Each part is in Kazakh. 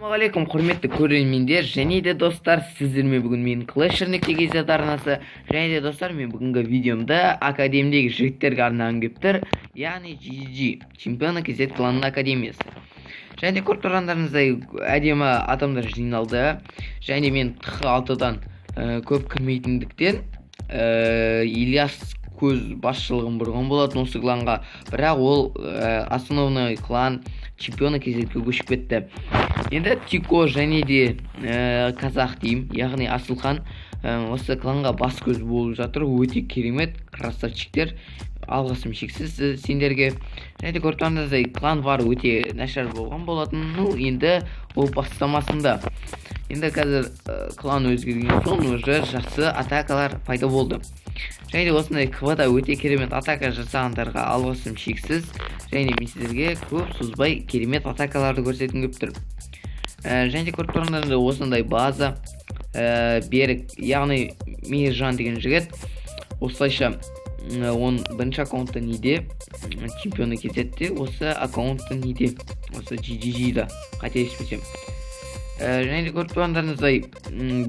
Ассалаумағалейкум құрметті көрермендер және де достар, сіздермен бүгін мен Clash.kz арнасы. Және де достар, мен бүгінгі видеомда академидегі жігіттерге арнағым келіп тұр, яғни GG Чемпионы.kz кланының академиясы. Және де көріп тұрғандарыңыздай әдемі адамдар жиналды. Және мен Т6-дан көп кірмейтіндіктен Ильяс көз басшылығын бұрған болатын осы кланға, бірақ ол основной клан Чемпионы.kzге көшіп кетті. Енді Тико және де казах деймін, яғни Асылхан осы кланға бас көз болып жатыр. Өте керемет красавчиктер, алғысым шексіз сендерге. Және де көріп тұрғандарыңыздай клан бар өте нашар болған болатын. Енді ол бастамасында. Енді қазір клан өзгерген соң уже жақсы атакалар пайда болды. Және де осындай КВ-да өте керемет атака жасағандарға алғысым шексіз. Және мен сіздерге көп созбай керемет атакаларды көрсеткім келіп тұр. Және де көріп тұрғандарыңыздай осындай база берік, яғни Мейіржан деген жігіт осылайша он бірінші аккаунтта неде Чемпионы.kzде, осы аккаунтта неде осы GG-да қателеспесем. Және де көріп тұрғандарыңыздай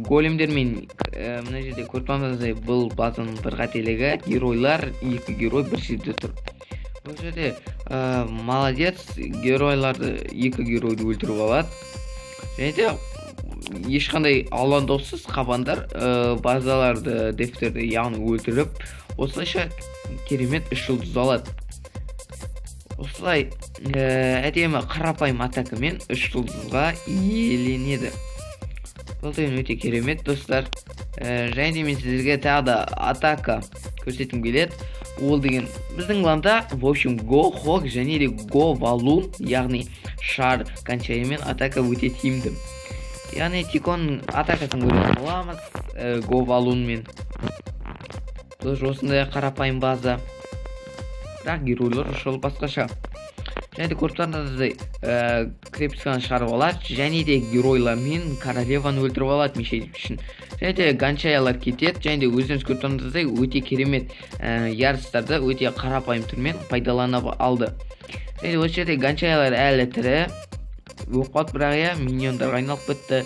големдермен мына жерде көріп тұрғандарыңыздай бұл базаның бір қателігі, геройлар, екі герой бір жерде тұр. Бұл жерде молодец, геройларды екі геройды өлтіріп алады. Және де ешқандай алаңдаусыз қабандар базаларды, дефтерді яғни өлтіріп, осылайша керемет 3 жұлдыз алады. Осылай әдемі қарапайым атакамен 3 жұлдызға иеленеді. Бұл деген өте керемет достар. Және де мен сіздерге тағы да атака көрсеткім келеді. Ол деген біздің кланда в общем Го Хок және де Го Валун, яғни шар кончайымен атака өте тиімді. Яғни Тиконың атакасын көретін боламыз Го Валунмен. Тоже осындай қарапайым база, бірақ геройлар ұшыл басқаша. Және де көріп тұрғандарыңыздай крепостьны шығарып алады, және де геройлармен королеваны өлтіріп алады мешелік үшін. Және де ганчаялар кетеді, және де өздеріңіз көріп тұрғандарыңыздай өте керемет ярыстарды өте қарапайым түрмен пайдалана алды. Және де осы жерде ганчаялар әлі тірі, оқпат бірақ миньондарға айналып кетті.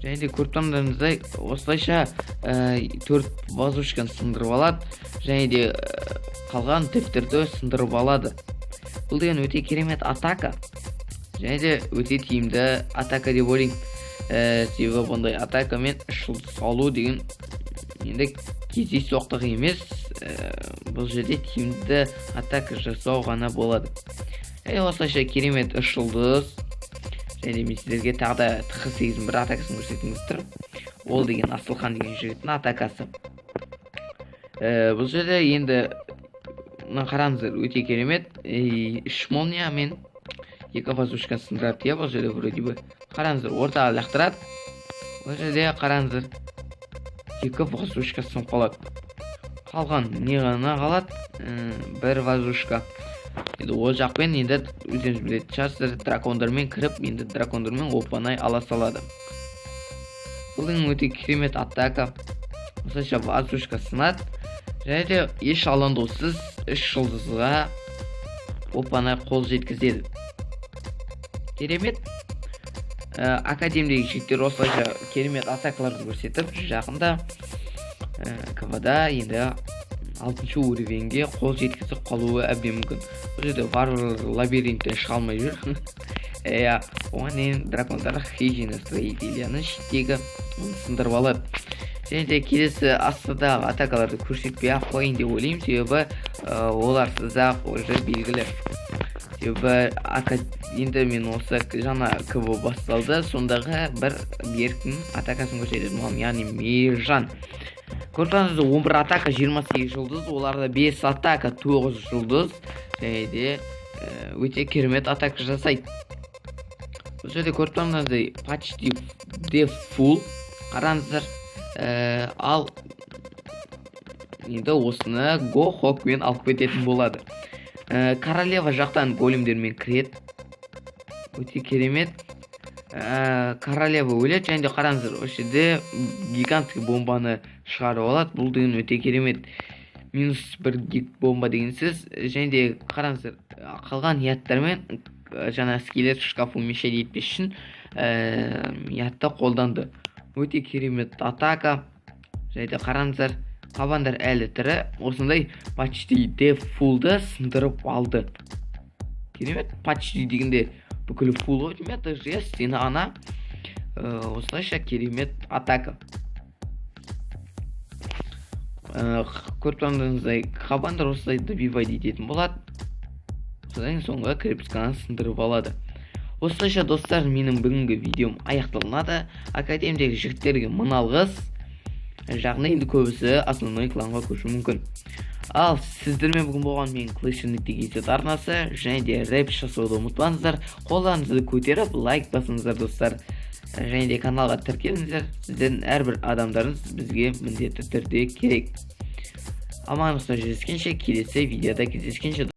Және де көріп тұрғандарыңыздай осылайша 4 базушканы сындырып алады, және де қалған тефтерді сындырып алады. Бұл деген өте керемет атака, және де өте тиімді атака деп ойлаймын. Себебі бұндай атакамен 3 жұлдыз алу деген енді кездейсоқтық емес, бұл жерде тиімді атака жасау ғана болады. Осылайша керемет 3 жұлдыз. Және де мен сіздерге тағы да Т8-дің бір атакасын көрсеткім келіп тұр. Ол деген Асылхан деген жігіттің атакасы. Бұл жерде енді қараңыздар, өте керемет 3 молния мен 2 базушканы сындырады. Бұл жерде вроде бы қараңыздар, ортаға лақтырады. Бұл жерде қараңыздар, 2 базушка сынып қалады. Қалған не ғана қалады? 1 базушка. Енді ол жақпен енді өздеріңіз білетін шығарсыздар, дракондармен кіріп, енді дракондармен опанай ала салады. Бұл деген өте керемет атака. Осылайша базушка сынады. Және де еш алаңдаусыз 3 жұлдызға опанай қол жеткізеді. Керемет. Академидегі жігіттер осылайша керемет атакаларды көрсетіп, жақында КВ-да енді 6-шы уровеньге қол жеткізіп қалуы әбден мүмкін. Бұл жерде варвар лабиринттен шыға алмай жүр. Оған дейін дракондар хижина строителияның шеттегі сындырып алады. Және де келесі астыдағы атакаларды көрсетпей-ақ қойын деп ойлаймын, себебі оларсыз-ақ уже белгілі. Себебі енді мен осы жаңа КВ басталды, сондағы бір беріктің атакасын көрсетеді, яғни Мейіржан. Көріп 11 атака 28 жұлдыз, оларда 5 атака 9 жұлдыз, және де өте керемет атака жасайды. Бұл жерде көріп тұрғандарыңыздай почти де фул. Қараңыздар, ал енді осыны Го Хокмен алып кететін болады. Королева жақтан големдермен кіреді. Өте керемет. Королева өледі, және де қараңыздар, осы жерде гигантский бомбаны шығарып алады. Бұл деген өте керемет. -1 гиг бомба дегенсіз. Және де қараңыздар, қалған ниеттармен жана скелет шкафы мешать етпеш үшін ятты қолданды. Өте керемет атака. Және де қараңыздар, қабандар әлі тірі, осындай почти дефулды сындырып алды. Керемет, почти дегенде бүкіл фул ғой деймін, это жест, сені ана. Осылайша керемет атака. Көріп тұрғандарыңыздай, қабандар осылай добивать ететін болады. Содан соңғы крепостьканы сындырып алады. Осылайша достар, менің бүгінгі видеом аяқталынады. Академиядегі жігіттерге мыналғыз. Жағына енді көбісі основной кланға көшу мүмкін. Ал сіздермен бүгін болған мен Clash арнасы, және де рэп жасауды ұмытпаңыздар. Қолдарыңызды көтеріп лайк басыңыздар достар. Және де каналға тіркеліңіздер. Сіздердің әрбір адамдарыңыз бізге міндетті түрде керек. Амандықта жүздескенше, келесі видеода кездескенше.